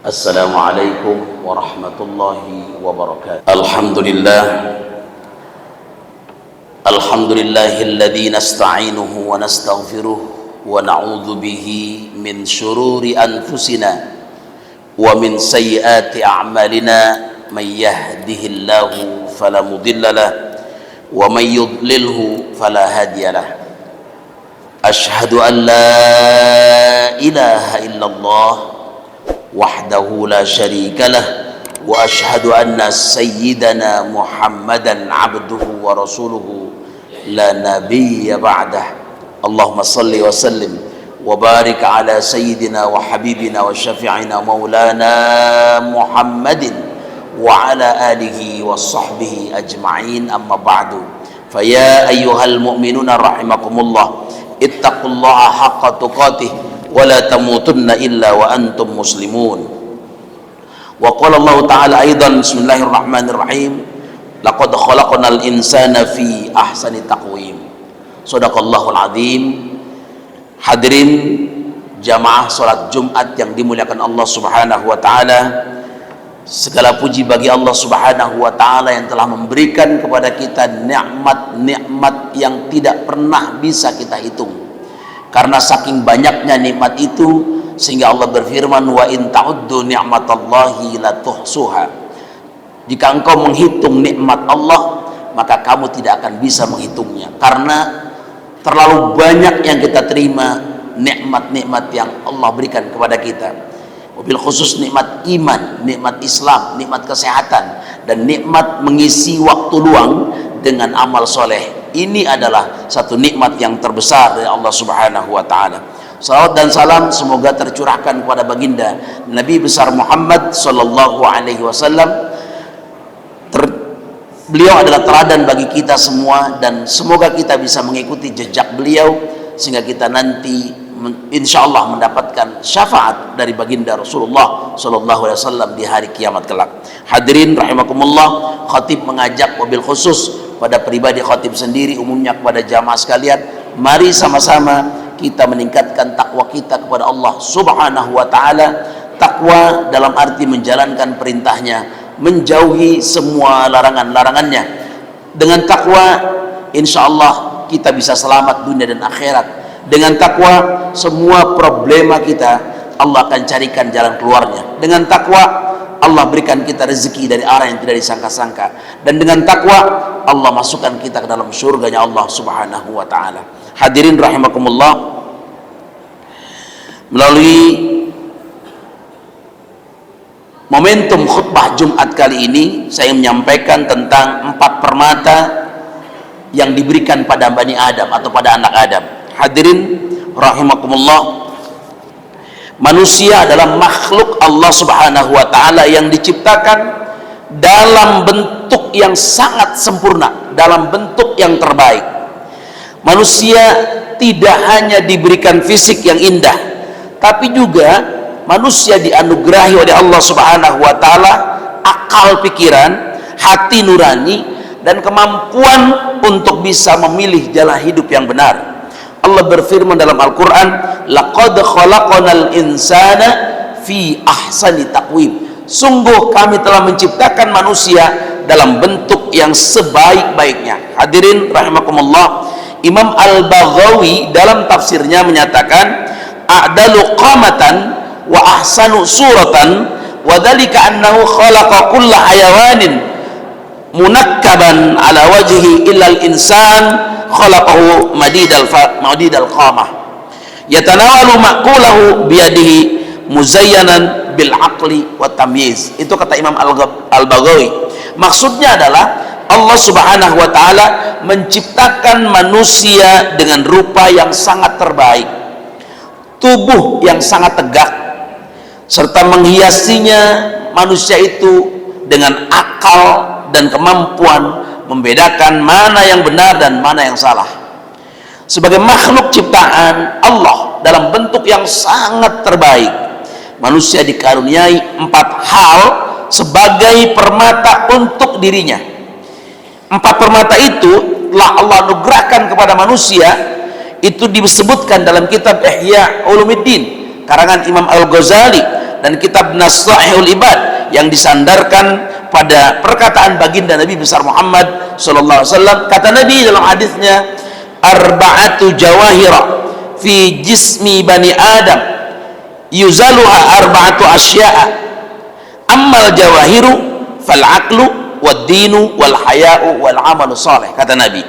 Assalamualaikum warahmatullahi wabarakatuh. Alhamdulillahilladzi nasta'inuhu wa nastaghfiruh wa na'udzu bihi min syururi anfusina wa min sayyiati a'malina. Man yahdihillahu fala mudilla lahu wa man yudlilhu fala hadiya lahu. Asyhadu an la ilaha illallah wahdahu la syarika lah wa asyhadu anna sayyidana Muhammadan abduhu wa rasuluhu la nabiyya ba'dah. Allahumma salli wa sallim wa barik ala sayyidina wa habibina wa syafi'ina maulana Muhammadin wa ala alihi wa sahbihi ajma'in, amma ba'du. Faya ayyuhal mu'minuna rahimakumullah, ittaqullaha haqqa tuqatih wa la tamutunna illa wa antum muslimun. Wa qala Allah ta'ala aidan, bismillahirrahmanirrahim, laqad khalaqnal insana fi ahsani taqwim. Shadaqallahul azim. Hadirin jamaah salat Jumat yang dimuliakan Allah Subhanahu wa taala, segala puji bagi Allah Subhanahu wa taala yang telah memberikan kepada kita nikmat-nikmat yang tidak pernah bisa kita hitung. Karena saking banyaknya nikmat itu, sehingga Allah berfirman, wa in ta'uddu ni'matallahi la tuhsuha. Jika engkau menghitung nikmat Allah, maka kamu tidak akan bisa menghitungnya, karena terlalu banyak yang kita terima, nikmat-nikmat yang Allah berikan kepada kita. Wabil khusus nikmat iman, nikmat Islam, nikmat kesehatan, dan nikmat mengisi waktu luang dengan amal soleh. Ini adalah satu nikmat yang terbesar dari Allah Subhanahu wa taala. Salawat dan salam semoga tercurahkan kepada baginda Nabi besar Muhammad sallallahu alaihi wasallam. Beliau adalah teladan bagi kita semua, dan semoga kita bisa mengikuti jejak beliau sehingga kita nanti insyaallah mendapatkan syafaat dari baginda Rasulullah sallallahu alaihi wasallam di hari kiamat kelak. Hadirin rahimakumullah, khatib mengajak wabil khusus pada pribadi khatib sendiri, umumnya kepada jamaah sekalian, mari sama-sama kita meningkatkan takwa kita kepada Allah Subhanahu wa taala. Takwa dalam arti menjalankan perintahnya, menjauhi semua larangan-larangannya. Dengan takwa insyaallah kita bisa selamat dunia dan akhirat. Dengan takwa semua problema kita Allah akan carikan jalan keluarnya. Dengan takwa Allah berikan kita rezeki dari arah yang tidak disangka-sangka, dan dengan takwa Allah masukkan kita ke dalam surganya Allah Subhanahu wa taala. Hadirin rahimakumullah, melalui momentum khutbah Jumat kali ini saya menyampaikan tentang 4 permata yang diberikan pada Bani Adam atau pada anak Adam. Hadirin rahimakumullah, manusia adalah makhluk Allah Subhanahu wa taala yang diciptakan dalam bentuk yang sangat sempurna, dalam bentuk yang terbaik. Manusia tidak hanya diberikan fisik yang indah, tapi juga manusia dianugerahi oleh Allah Subhanahu wa taala akal pikiran, hati nurani, dan kemampuan untuk bisa memilih jalan hidup yang benar. Allah berfirman dalam Al-Quran, laqad khalaqnal insana fi ahsani taqwim. Sungguh kami telah menciptakan manusia dalam bentuk yang sebaik-baiknya. Hadirin rahimakumullah, Imam Al-Baghawi dalam tafsirnya menyatakan, a'dalu qamatan wa ahsanu suratan wa dzalika annahu khalaqa kulla hayawanin munakkaban ala wajhi illa al-insan khalaqahu madidal qamah yatanawalu ma'kulahu biyadihi muzayyanan bil aqli wa tamyiz. Itu kata Imam Al-Baghawi. Maksudnya adalah Allah Subhanahu wa taala menciptakan manusia dengan rupa yang sangat terbaik, tubuh yang sangat tegak, serta menghiasinya manusia itu dengan akal dan kemampuan membedakan mana yang benar dan mana yang salah. Sebagai makhluk ciptaan Allah dalam bentuk yang sangat terbaik, manusia dikaruniai 4 hal sebagai permata untuk dirinya. 4 permata itu telah Allah anugerahkan kepada manusia. Itu disebutkan dalam kitab Ihya Ulumuddin karangan Imam Al-Ghazali dan kitab Nasaihul Ibad yang disandarkan pada perkataan baginda Nabi besar Muhammad sallallahu alaihi wasallam. Kata Nabi dalam hadisnya, arba'atu jawahira fi jismi bani Adam yuzaluha arba'atu asya'a ammal jawahiru fal aqlu wad dinu wal haya'u wal amalu saleh. Kata Nabi,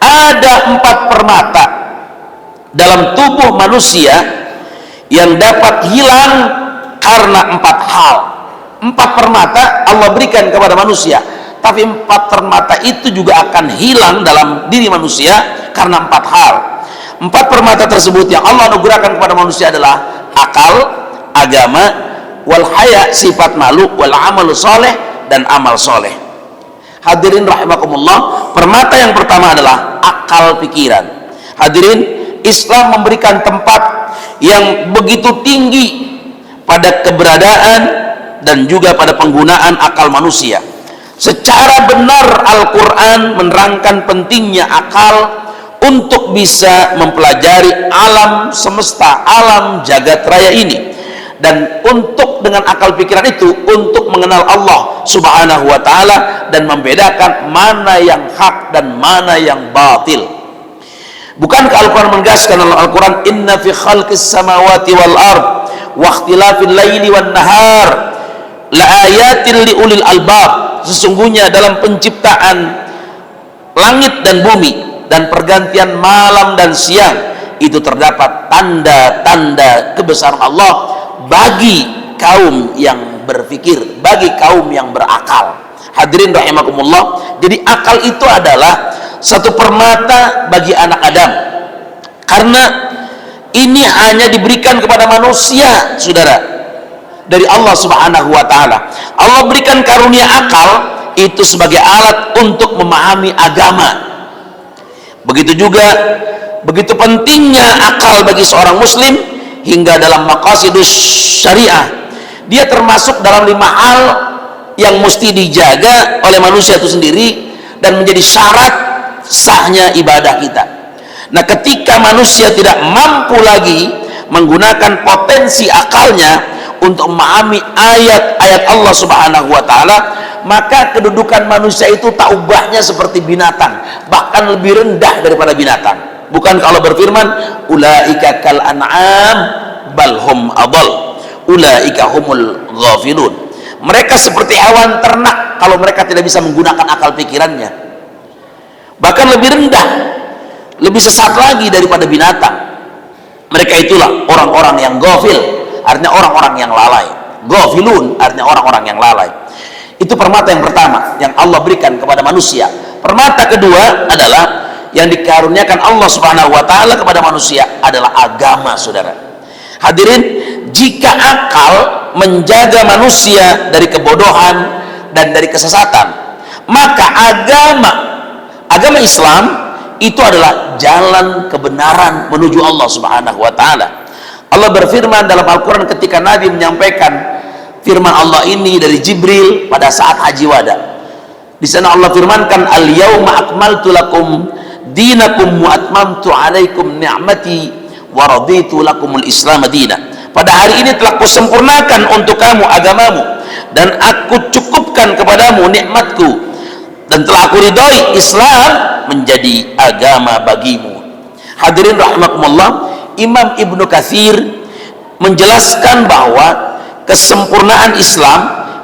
ada 4 permata dalam tubuh manusia yang dapat hilang karena 4 hal. 4 permata Allah berikan kepada manusia, tapi 4 permata itu juga akan hilang dalam diri manusia karena 4 hal. 4 permata tersebut yang Allah anugerahkan kepada manusia adalah akal, agama, wal haya, sifat malu, wal amalu soleh, dan amal soleh. Hadirin rahimakumullah, permata yang pertama adalah akal pikiran. Hadirin, Islam memberikan tempat yang begitu tinggi pada keberadaan dan juga pada penggunaan akal manusia. Secara benar Al-Quran menerangkan pentingnya akal untuk bisa mempelajari alam semesta, alam jagat raya ini, dan untuk dengan akal pikiran itu untuk mengenal Allah subhanahu wa ta'ala dan membedakan mana yang hak dan mana yang batil. Bukankah Al-Quran menegaskan dalam Al-Quran, inna fi khalqis samawati wal ard wa ikhtilafil laili wan nahar la ayatin li ulil albab, sesungguhnya dalam penciptaan langit dan bumi dan pergantian malam dan siang itu terdapat tanda-tanda kebesaran Allah bagi kaum yang berpikir, bagi kaum yang berakal. Hadirin rahimakumullah, jadi akal itu adalah satu permata bagi anak Adam, karena ini hanya diberikan kepada manusia, saudara, dari Allah subhanahu wa ta'ala. Allah berikan karunia akal itu sebagai alat untuk memahami agama. Begitu juga, begitu pentingnya akal bagi seorang muslim hingga dalam maqasidus syariah, dia termasuk dalam 5 hal yang mesti dijaga oleh manusia itu sendiri dan menjadi syarat sahnya ibadah kita. Nah, ketika manusia tidak mampu lagi menggunakan potensi akalnya untuk memahami ayat-ayat Allah subhanahu wa ta'ala, maka kedudukan manusia itu tak ubahnya seperti binatang, bahkan lebih rendah daripada binatang. Bukan kalau berfirman, ulaika kal an'am balhum adall, ulaika humul ghafilun, mereka seperti hewan ternak kalau mereka tidak bisa menggunakan akal pikirannya, bahkan lebih rendah, lebih sesat lagi daripada binatang. Mereka itulah orang-orang yang ghafil, artinya orang-orang yang lalai. Ghafilun artinya orang-orang yang lalai. Itu permata yang pertama yang Allah berikan kepada manusia. Permata kedua adalah yang dikaruniakan Allah subhanahu wa ta'ala kepada manusia adalah agama, saudara. Hadirin, jika akal menjaga manusia dari kebodohan dan dari kesesatan, maka agama Islam itu adalah jalan kebenaran menuju Allah subhanahu wa ta'ala. Allah berfirman dalam Al-Quran ketika Nabi menyampaikan firman Allah ini dari Jibril pada saat haji wada. Di sana Allah firmankan, al-yauma akmaltu lakum dinakum wa atmamtu alaikum ni'mati wa raditu lakumul islam madina. Pada hari ini telah kusempurnakan untuk kamu agamamu dan aku cukupkan kepadamu nikmatku dan telah aku ridhoi Islam menjadi agama bagimu. Hadirin rahimakumullah, Imam Ibnu Katsir menjelaskan bahwa kesempurnaan Islam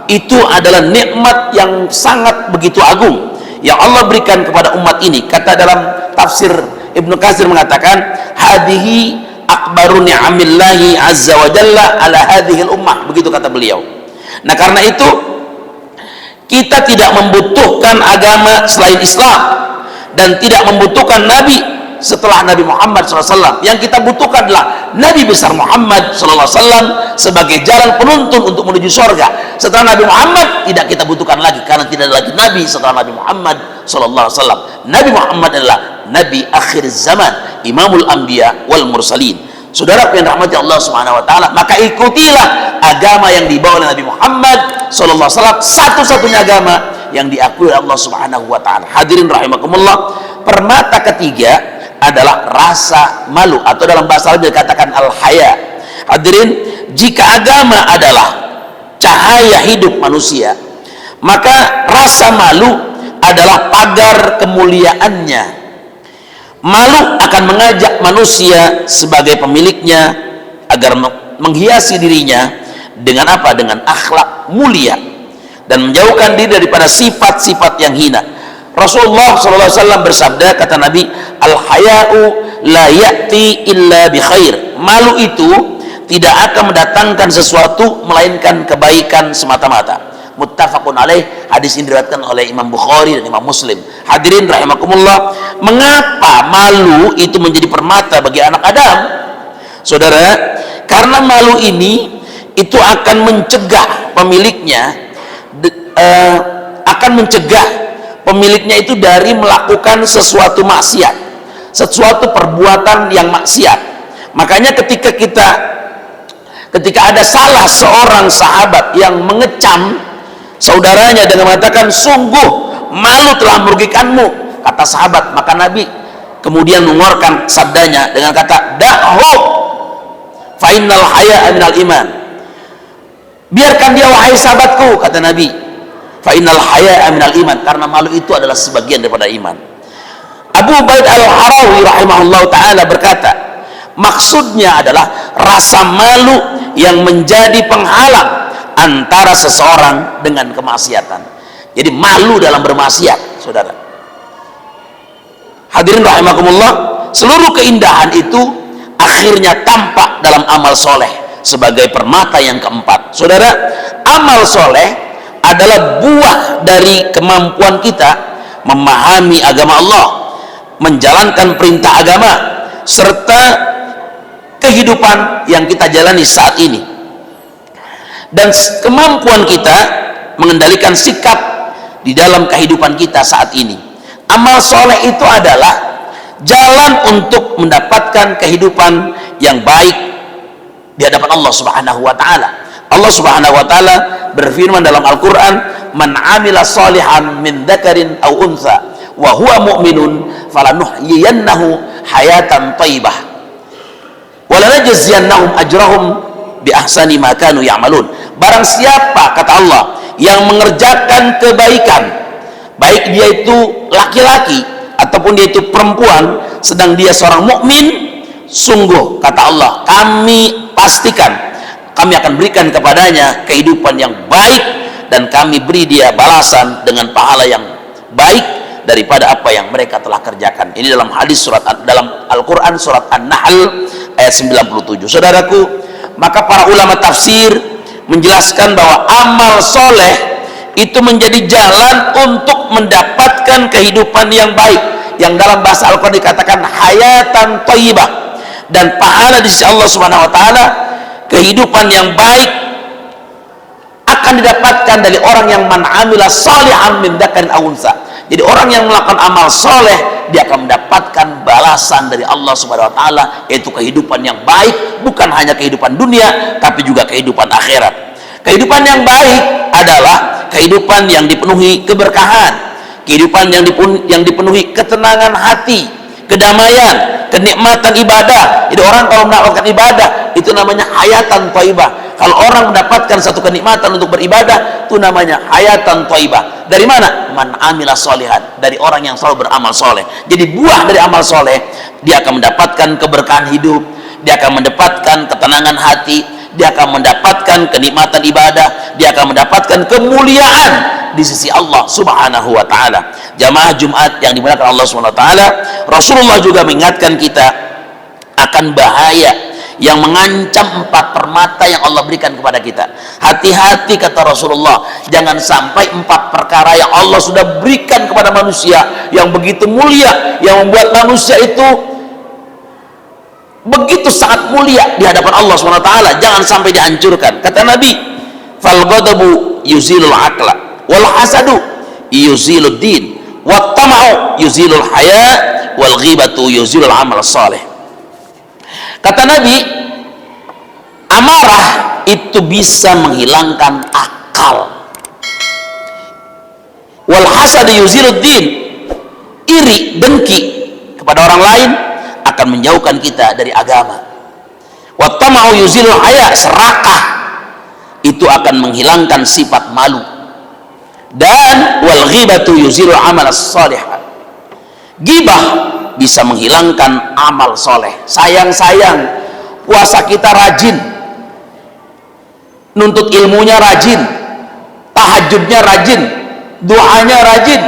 itu adalah nikmat yang sangat begitu agung yang Allah berikan kepada umat ini. Kata dalam tafsir Ibnu Katsir mengatakan, hadhihi akbaru ni'amillahi azza wa jalla ala hadhil ummah, begitu kata beliau. Nah, karena itu kita tidak membutuhkan agama selain Islam dan tidak membutuhkan nabi setelah Nabi Muhammad SAW. Yang kita butuhkan adalah Nabi besar Muhammad SAW sebagai jalan penuntun untuk menuju surga. Setelah Nabi Muhammad tidak kita butuhkan lagi, karena tidak ada lagi Nabi setelah Nabi Muhammad SAW. Nabi Muhammad adalah Nabi akhir zaman, Imamul Anbiya wal Mursalin. Saudara yang rahmati Allah Subhanahu wa ta'ala, maka ikutilah agama yang dibawa oleh Nabi Muhammad SAW, satu-satunya agama yang diakui oleh Allah Subhanahu wa ta'ala. Hadirin rahimakumullah, permata ketiga adalah rasa malu, atau dalam bahasa Arab dikatakan al-haya. Hadirin, jika agama adalah cahaya hidup manusia, maka rasa malu adalah pagar kemuliaannya. Malu akan mengajak manusia sebagai pemiliknya agar menghiasi dirinya dengan apa? Dengan akhlak mulia dan menjauhkan diri daripada sifat-sifat yang hina. Rasulullah SAW bersabda, kata Nabi, al-haya'u la ya'ti illa bi khair. Malu itu tidak akan mendatangkan sesuatu melainkan kebaikan semata-mata. Muttafaqun alaih. Hadis ini diriwayatkan oleh Imam Bukhari dan Imam Muslim. Hadirin rahimakumullah, mengapa malu itu menjadi permata bagi anak Adam? Saudara, karena malu ini itu akan mencegah pemiliknya itu dari melakukan sesuatu maksiat, sesuatu perbuatan yang maksiat. Makanya ketika ada salah seorang sahabat yang mengecam saudaranya dengan mengatakan, sungguh malu telah merugikanmu, kata sahabat, maka Nabi kemudian mengeluarkan sabdanya dengan kata, da'hu fa innal haya'a minal iman. Biarkan dia wahai sahabatku, kata Nabi, fa innal haya'a minal iman, karena malu itu adalah sebagian daripada iman. Abu Ubaid al-Harawi rahimahullah ta'ala berkata, maksudnya adalah rasa malu yang menjadi penghalang antara seseorang dengan kemaksiatan. Jadi malu dalam bermaksiat, saudara. Hadirin rahimakumullah, seluruh keindahan itu akhirnya tampak dalam amal soleh sebagai permata yang keempat. Saudara, amal soleh adalah buah dari kemampuan kita memahami agama Allah, menjalankan perintah agama, serta kehidupan yang kita jalani saat ini, dan kemampuan kita mengendalikan sikap di dalam kehidupan kita saat ini. Amal soleh itu adalah jalan untuk mendapatkan kehidupan yang baik di hadapan Allah Subhanahu wa Ta'ala. Allah Subhanahu wa Ta'ala berfirman dalam Al-Quran, man amila salihan min dzakarin aw untha wa huwa mu'minun falanuhyiyannahu hayatan thayyibah wa lanajziyannahum ajrahum bi ahsani ma kanu ya'malun. Barang siapa, kata Allah, yang mengerjakan kebaikan, baik dia itu laki-laki ataupun dia itu perempuan, sedang dia seorang mukmin, sungguh, kata Allah, kami pastikan kami akan berikan kepadanya kehidupan yang baik, dan kami beri dia balasan dengan pahala yang baik daripada apa yang mereka telah kerjakan. Ini dalam hadis dalam Al-Quran surat An-Nahl ayat 97. Saudaraku, maka para ulama tafsir menjelaskan bahwa amal soleh itu menjadi jalan untuk mendapatkan kehidupan yang baik, yang dalam bahasa Al-Quran dikatakan hayatan thayyibah, dan pahala di sisi Allah Subhanahu wa Ta'ala, kehidupan yang baik akan didapatkan dari orang yang man amila salihan min dzakarin aw untha. Jadi orang yang melakukan amal soleh, dia akan mendapatkan balasan dari Allah Subhanahu wa Ta'ala, yaitu kehidupan yang baik, bukan hanya kehidupan dunia tapi juga kehidupan akhirat. Kehidupan yang baik adalah kehidupan yang dipenuhi keberkahan, kehidupan yang dipenuhi ketenangan hati, kedamaian, kenikmatan ibadah. Jadi orang kalau melakukan ibadah itu namanya hayatan thayyibah. Kalau orang mendapatkan satu kenikmatan untuk beribadah, itu namanya hayatan thayyibah. Dari mana? Man amila sholihan, dari orang yang selalu beramal soleh. Jadi buah dari amal soleh, dia akan mendapatkan keberkahan hidup, dia akan mendapatkan ketenangan hati, dia akan mendapatkan kenikmatan ibadah, dia akan mendapatkan kemuliaan di sisi Allah Subhanahu wa Ta'ala. Jamaah Jumat yang dimuliakan Allah Subhanahu wa Ta'ala, Rasulullah juga mengingatkan kita akan bahaya yang mengancam 4 permata yang Allah berikan kepada kita. Hati-hati, kata Rasulullah, jangan sampai 4 perkara yang Allah sudah berikan kepada manusia yang begitu mulia, yang membuat manusia itu begitu sangat mulia di hadapan Allah SWT, jangan sampai dihancurkan. Kata Nabi, fal ghadabu yuzilul aqla wal hasadu yuzilud din wat tama'u yuzilul haya wal ghibatu yuzilul amal saleh. Kata Nabi, amarah itu bisa menghilangkan akal, wal hasadu yuzilud din, iri, dengki kepada orang lain akan menjauhkan kita dari agama. Wa tama'u yuzilul haya, serakah itu akan menghilangkan sifat malu. Dan wal ghibatu yuzilul amal salih, gibah bisa menghilangkan amal soleh. Sayang-sayang puasa kita rajin, nuntut ilmunya rajin, tahajudnya rajin, doanya rajin,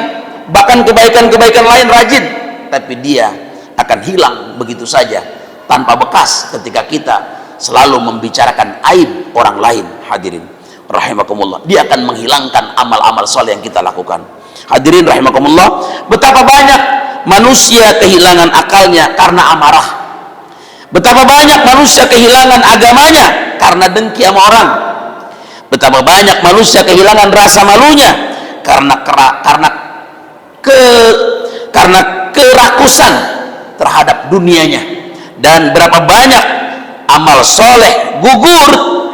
bahkan kebaikan-kebaikan lain rajin, tapi dia akan hilang begitu saja tanpa bekas ketika kita selalu membicarakan aib orang lain. Hadirin rahimakumullah, dia akan menghilangkan amal-amal soleh yang kita lakukan. Hadirin rahimakumullah, betapa banyak manusia kehilangan akalnya karena amarah, betapa banyak manusia kehilangan agamanya karena dengki sama orang, betapa banyak manusia kehilangan rasa malunya karena kerakusan terhadap dunianya. Dan berapa banyak amal soleh gugur,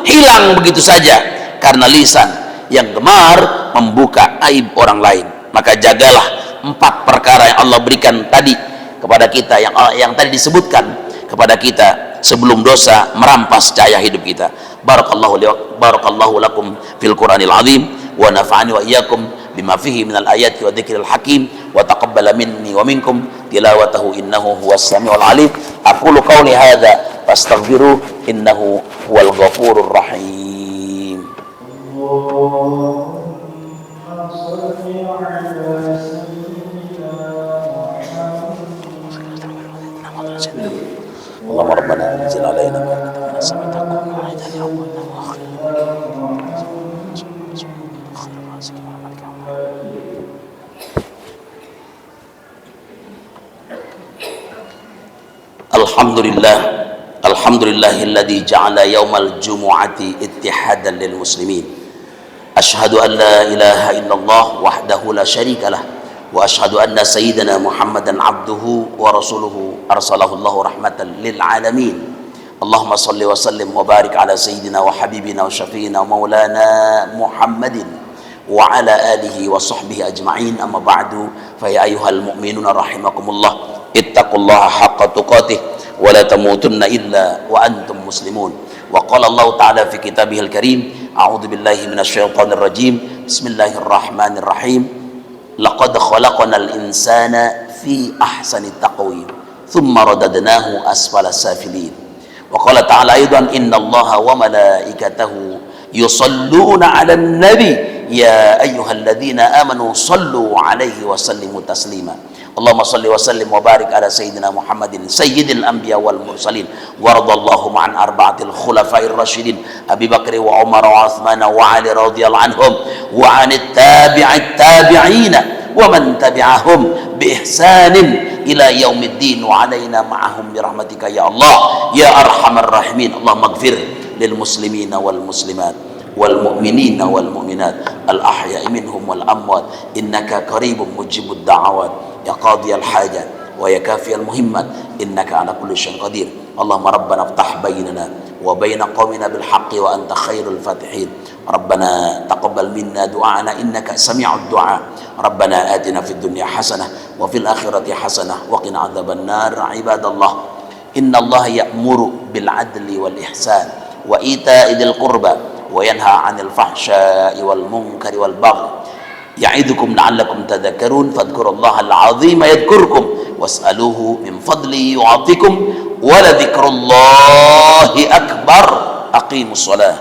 hilang begitu saja karena lisan yang gemar membuka aib orang lain. Maka jagalah 4 perkara yang Allah berikan tadi kepada kita, yang tadi disebutkan kepada kita sebelum dosa merampas cahaya hidup kita. Barakallahu lakum fil Qur'anil azim, wa nafa'ani wa iyyakum bima fihi minal ayati wa dzikril hakim, wa taqabbala minni wa minkum tilawatahu innahu huwas samiul alim. Aqulu qawli hadza fastaghfiruh innahu huwal ghafurur rahim. Allahumma rabbana anzil alaina ma'idatan minas samai takun ma'idatan ya Allah. Alhamdulillahilladzi ja'ala yaumal jumu'ati ittihadan lil muslimin. Asyhadu an la ilaha illallah wahdahu la syarikalah, wa asyhadu anna sayyidana Muhammadan abduhu wa rasuluhu arsalahu Allahu rahmatan lil alamin. Allahumma salli wa sallim wa barik ala sayyidina wa habibina wa syafiina wa maulana Muhammadin wa ala alihi wa sahbihi ajma'in. Amma ba'du, fa ya ayyuhal mu'minuna rahimakumullah, ittaqullaha haqqa tuqatih wa la tamutunna illa wa antum muslimun. Wa qala Allah ta'ala fi kitabihil karim, a'udzu billahi minasyaitonir rajim, bismillahirrahmanirrahim, laqad khalaqnal insana fi ahsani taqwim thumma radadnahu asfala safilin. Wa qala ta'ala aidan, innallaha wa malaikatahu yusalluna 'alan nabi ya ayyuhalladzina amanu sallu 'alaihi wa sallimu taslima. Allahumma salli wa sallim wa barik ala sayyidina Muhammadin sayyidil anbiya wal mursalin, wa radallahu ma'an arba'atil khulafair rasyidin Abi Bakr wa Umar wa Uthman wa Ali radhiyallahu anhum wa 'anit tabi'ina wa man tabi'ahum bi ihsanin ila yaumiddin wa 'alaina ma'ahum bi rahmatika ya Allah ya arhamar rahimin. Allahumma ighfir lil muslimina wal muslimat wal mu'minina wal mu'minat al ahya'i minhum wal amwat innaka qaribun mujibud da'awat ya qadiyal hajat wa ya kafiyal muhimmat innaka ala kulli syai'in qadir. Allahumma rabbana iftah bainana wa baina qaumina bil haqqi wa anta khairul fatihin. Rabbana taqabbal minna du'ana innaka sami'ud du'a. Rabbana atina fid dunya hasanah wa fil akhirati hasanah wa qina adzaban nar. Ibadallah, innallaha ya'muru bil adli wal ihsan wa ita'i dzil qurba wa yanha 'anil fahsya'i wal munkari wal baghi ya'idukum la'allakum tadhakkarun. Fadhkurullaha al-'azima yadhkurkum was'aluhu min fadlihi yu'atikum wa la dzikrullahi akbar. Aqimus shalah.